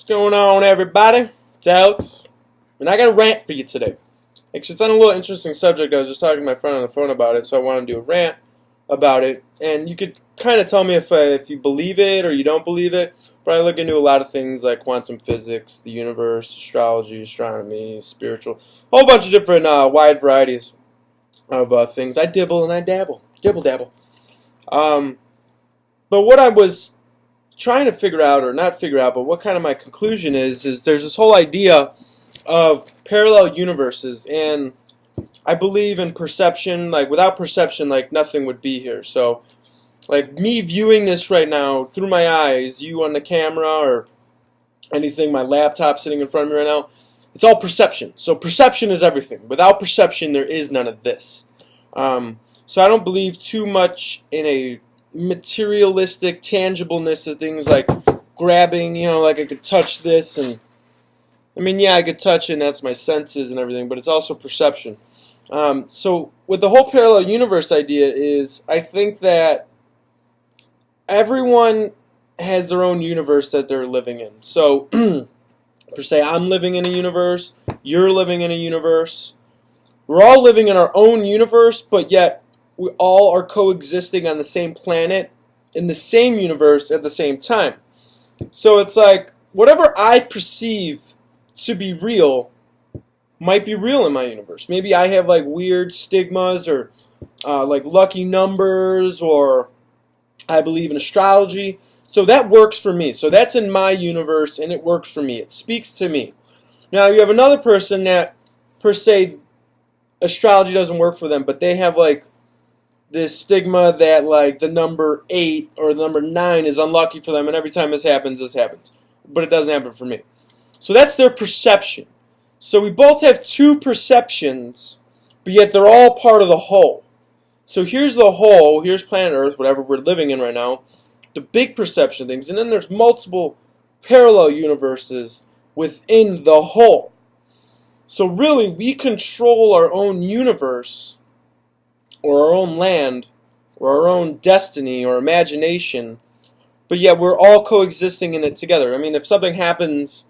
What's going on, everybody? It's Alex, and I got a rant for you today. Actually, it's on a little interesting subject. I was just talking to my friend on the phone about it, so I wanted to do a rant about it. And you could kind of tell me if you believe it or you don't believe it. But I look into a lot of things like quantum physics, the universe, astrology, astronomy, spiritual, a whole bunch of different wide varieties of things. I dibble and I dabble, dibble dabble. But what I was trying to figure out, or not figure out, but what kind of my conclusion is there's this whole idea of parallel universes, and I believe in perception. Like, without perception, like, nothing would be here. So, like, me viewing this right now through my eyes, you on the camera, or anything, my laptop sitting in front of me right now, it's all perception. So perception is everything. Without perception, there is none of this. So I don't believe too much in a materialistic tangibleness of things like grabbing, like I could touch this, and I mean, yeah, I could touch it and that's my senses and everything, but it's also perception. So with the whole parallel universe idea is, I think that everyone has their own universe that they're living in. So per se, I'm living in a universe, you're living in a universe, we're all living in our own universe, but yet we all are coexisting on the same planet, in the same universe at the same time. So it's like, whatever I perceive to be real might be real in my universe. Maybe I have like weird stigmas, or like lucky numbers, or I believe in astrology. So that works for me. So that's in my universe and it works for me. It speaks to me. Now you have another person that, per se, astrology doesn't work for them, but they have like this stigma that like the number 8 or the number 9 is unlucky for them, and every time this happens, but it doesn't happen for me. So that's their perception. So we both have two perceptions, but yet they're all part of the whole. So here's the whole, here's planet Earth, whatever we're living in right now, the big perception things, and then there's multiple parallel universes within the whole. So really, we control our own universe, or our own land, or our own destiny, or imagination, but yet we're all coexisting in it together. I mean, if something happens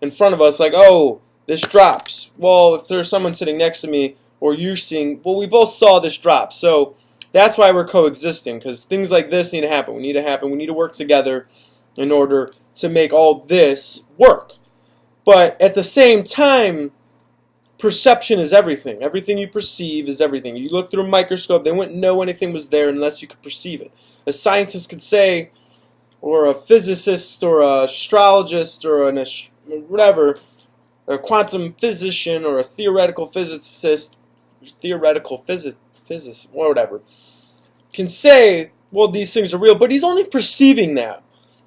in front of us, like, oh, this drops, well, if there's someone sitting next to me, or you're seeing, well, we both saw this drop, so that's why we're coexisting, because things like this need to happen. We need to work together in order to make all this work. But at the same time, perception is everything. Everything you perceive is everything. You look through a microscope, they wouldn't know anything was there unless you could perceive it. A scientist could say, or a physicist, or an astrologist, or whatever, a quantum physician, or a theoretical physicist, or whatever, can say, well, these things are real, but he's only perceiving that.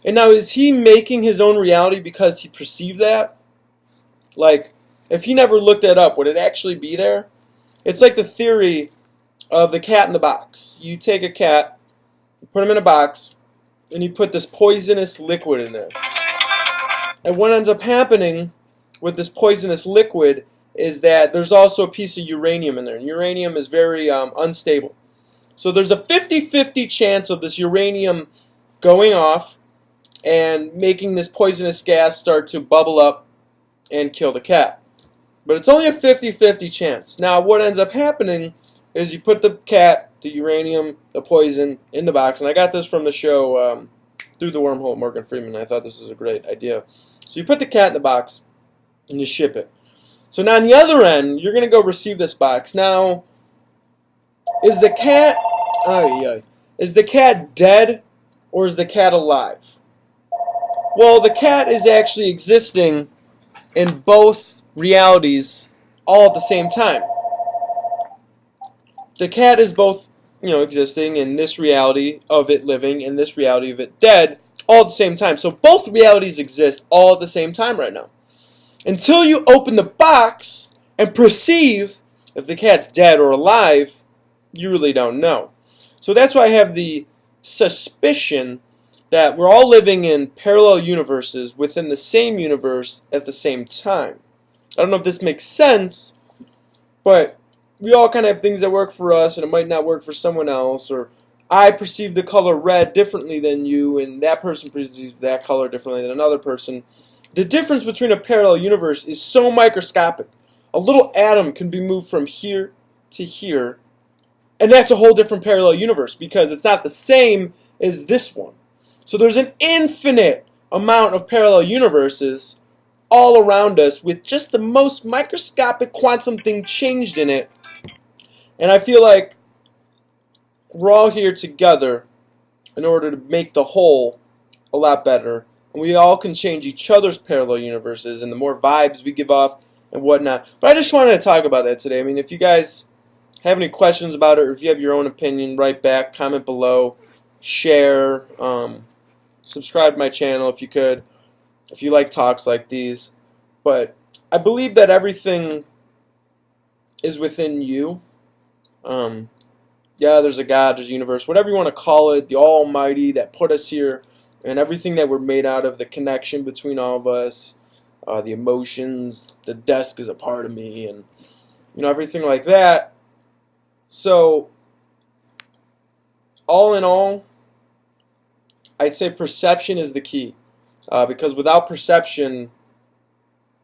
And now, is he making his own reality because he perceived that? Like, if he never looked that up, would it actually be there? It's like the theory of the cat in the box. You take a cat, you put him in a box, and you put this poisonous liquid in there. And what ends up happening with this poisonous liquid is that there's also a piece of uranium in there. And uranium is very unstable. So there's a 50-50 chance of this uranium going off and making this poisonous gas start to bubble up and kill the cat. But it's only a 50-50 chance. Now, what ends up happening is you put the cat, the uranium, the poison in the box. And I got this from the show Through the Wormhole, Morgan Freeman. I thought this was a great idea. So you put the cat in the box and you ship it. So now on the other end, you're going to go receive this box. Now, is the cat dead, or is the cat alive? Well, the cat is actually existing in both realities all at the same time. The cat is both, existing in this reality of it living and this reality of it dead all at the same time. So both realities exist all at the same time right now. Until you open the box and perceive if the cat's dead or alive, you really don't know. So that's why I have the suspicion that we're all living in parallel universes within the same universe at the same time. I don't know if this makes sense, but we all kind of have things that work for us and it might not work for someone else, or I perceive the color red differently than you and that person perceives that color differently than another person. The difference between a parallel universe is so microscopic. A little atom can be moved from here to here, and that's a whole different parallel universe because it's not the same as this one. So there's an infinite amount of parallel universes all around us with just the most microscopic quantum thing changed in it. And I feel like we're all here together in order to make the whole a lot better. And we all can change each other's parallel universes and the more vibes we give off and whatnot. But I just wanted to talk about that today. I mean, if you guys have any questions about it or if you have your own opinion, write back, comment below, share, subscribe to my channel if you could, if you like talks like these. But I believe that everything is within you. Yeah, there's a God, there's a universe, whatever you want to call it, the Almighty that put us here, and everything that we're made out of, the connection between all of us, the emotions, the desk is a part of me, and everything like that. So, all in all, I'd say perception is the key, because without perception,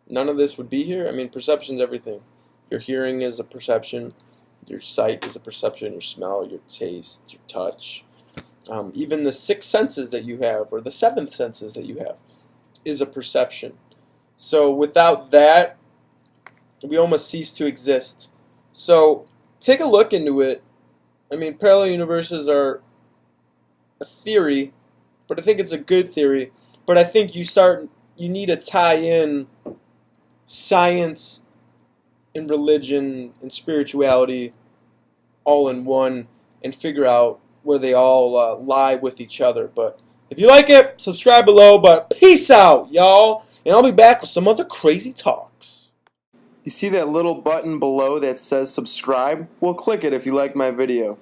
none of this would be here. I mean, perception's everything. Your hearing is a perception. Your sight is a perception, your smell, your taste, your touch. Even the sixth senses that you have, or the seventh senses that you have, is a perception. So without that, we almost cease to exist. So take a look into it. I mean, parallel universes are a theory, but I think it's a good theory. But I think you need to tie in science and religion and spirituality all in one and figure out where they all lie with each other. But if you like it, subscribe below. But peace out, y'all, and I'll be back with some other crazy talks. You see that little button below that says subscribe? Well, click it if you like my video.